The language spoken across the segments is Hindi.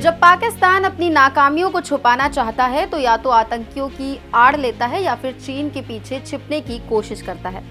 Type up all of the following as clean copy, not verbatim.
जब पाकिस्तान अपनी नाकामियों को छुपाना चाहता है तो या तो आतंकियों की आड़ लेता है या फिर चीन के पीछे छिपने की कोशिश करता है।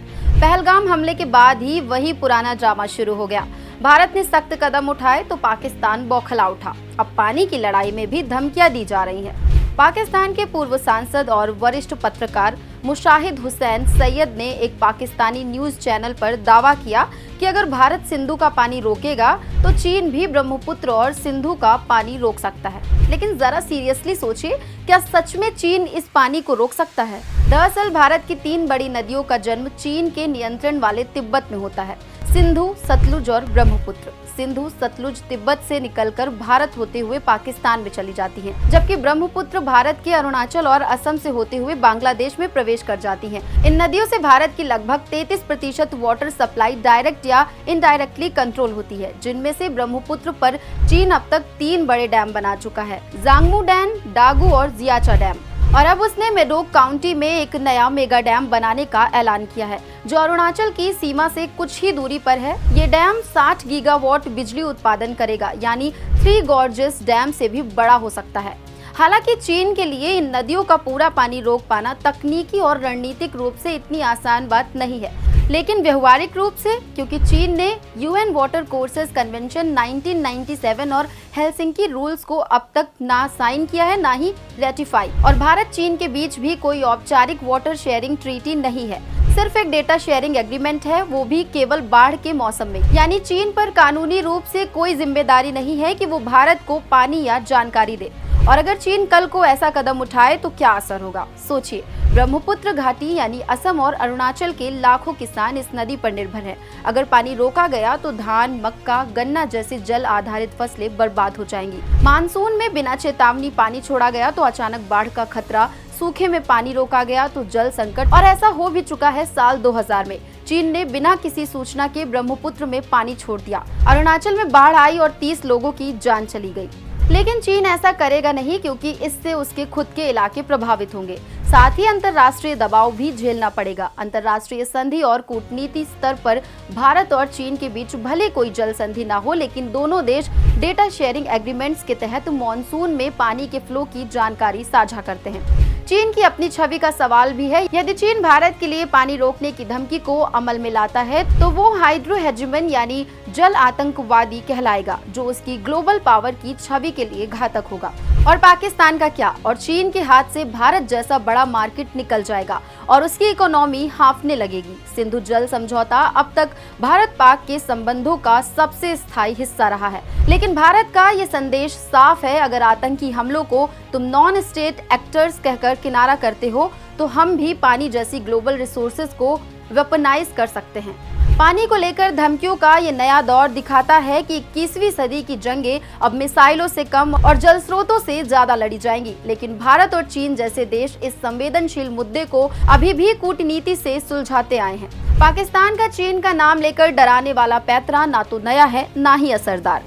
पहलगाम हमले के बाद ही वही पुराना ड्रामा शुरू हो गया। भारत ने सख्त कदम उठाए तो पाकिस्तान बौखला उठा। अब पानी की लड़ाई में भी धमकियां दी जा रही हैं। पाकिस्तान के पूर्व सांसद और वरिष्ठ पत्रकार मुशाहिद हुसैन सैयद ने एक पाकिस्तानी न्यूज चैनल पर दावा किया कि अगर भारत सिंधु का पानी रोकेगा तो चीन भी ब्रह्मपुत्र और सिंधु का पानी रोक सकता है। लेकिन जरा सीरियसली सोचिए, क्या सच में चीन इस पानी को रोक सकता है? दरअसल भारत की 3 बड़ी नदियों का जन्म चीन के नियंत्रण वाले तिब्बत में होता है, सिंधु, सतलुज और ब्रह्मपुत्र। सिंधु सतलुज तिब्बत से निकलकर भारत होते हुए पाकिस्तान में चली जाती है, जबकि ब्रह्मपुत्र भारत के अरुणाचल और असम से होते हुए बांग्लादेश में प्रवेश कर जाती है। इन नदियों से भारत की लगभग 33% वाटर सप्लाई डायरेक्ट या इनडायरेक्टली कंट्रोल होती है, जिनमें से ब्रह्मपुत्र पर चीन अब तक 3 बड़े डैम बना चुका है, जांगमू डैम, डागू और जियाचा डैम। और अब उसने मेडोक काउंटी में एक नया मेगा डैम बनाने का ऐलान किया है, जो अरुणाचल की सीमा से कुछ ही दूरी पर है। ये डैम 60 गीगावाट बिजली उत्पादन करेगा, यानी 3 गॉर्जेस डैम से भी बड़ा हो सकता है। हालांकि चीन के लिए इन नदियों का पूरा पानी रोक पाना तकनीकी और रणनीतिक रूप से इतनी आसान बात नहीं है, लेकिन व्यवहारिक रूप से, क्योंकि चीन ने यूएन वाटर कोर्सेज कन्वेंशन 1997 और हेलसिंकी रूल्स को अब तक ना साइन किया है, ना ही रेटिफाई। और भारत चीन के बीच भी कोई औपचारिक वाटर शेयरिंग ट्रीटी नहीं है, सिर्फ एक डेटा शेयरिंग एग्रीमेंट है, वो भी केवल बाढ़ के मौसम में। यानी चीन पर कानूनी रूप से कोई जिम्मेदारी नहीं है कि वो भारत को पानी या जानकारी दे। और अगर चीन कल को ऐसा कदम उठाए तो क्या असर होगा, सोचिए। ब्रह्मपुत्र घाटी यानी असम और अरुणाचल के लाखों किसान इस नदी पर निर्भर हैं। अगर पानी रोका गया तो धान, मक्का, गन्ना जैसी जल आधारित फसलें बर्बाद हो जाएंगी। मानसून में बिना चेतावनी पानी छोड़ा गया तो अचानक बाढ़ का खतरा, सूखे में पानी रोका गया तो जल संकट। और ऐसा हो भी चुका है। साल 2000 में चीन ने बिना किसी सूचना के ब्रह्मपुत्र में पानी छोड़ दिया। अरुणाचल में बाढ़ आई और 30 लोगों की जान चली गई। लेकिन चीन ऐसा करेगा नहीं, क्योंकि इससे उसके खुद के इलाके प्रभावित होंगे। साथ ही अंतर्राष्ट्रीय दबाव भी झेलना पड़ेगा। अंतर्राष्ट्रीय संधि और कूटनीति स्तर पर भारत और चीन के बीच भले कोई जल संधि ना हो, लेकिन दोनों देश डेटा शेयरिंग एग्रीमेंट्स के तहत मॉनसून में पानी के फ्लो की जानकारी साझा करते हैं। चीन की अपनी छवि का सवाल भी है। यदि चीन भारत के लिए पानी रोकने की धमकी को अमल में लाता है तो वो हाइड्रो हेजेमन यानी जल आतंकवादी कहलाएगा, जो उसकी ग्लोबल पावर की छवि के लिए घातक होगा। और पाकिस्तान का क्या? और चीन के हाथ से भारत जैसा बड़ा मार्केट निकल जाएगा और उसकी इकोनॉमी हांफने लगेगी। सिंधु जल समझौता अब तक भारत पाक के संबंधों का सबसे स्थायी हिस्सा रहा है, लेकिन भारत का ये संदेश साफ है, अगर आतंकी हमलों को तुम नॉन स्टेट एक्टर्स कहकर किनारा करते हो तो हम भी पानी जैसी ग्लोबल रिसोर्सेज को वेपनाइज कर सकते हैं। पानी को लेकर धमकियों का ये नया दौर दिखाता है कि 21वीं सदी की जंगें अब मिसाइलों से कम और जल स्रोतों से ज्यादा लड़ी जाएंगी। लेकिन भारत और चीन जैसे देश इस संवेदनशील मुद्दे को अभी भी कूटनीति से सुलझाते आए हैं। पाकिस्तान का चीन का नाम लेकर डराने वाला पैंतरा ना तो नया है, ना ही असरदार।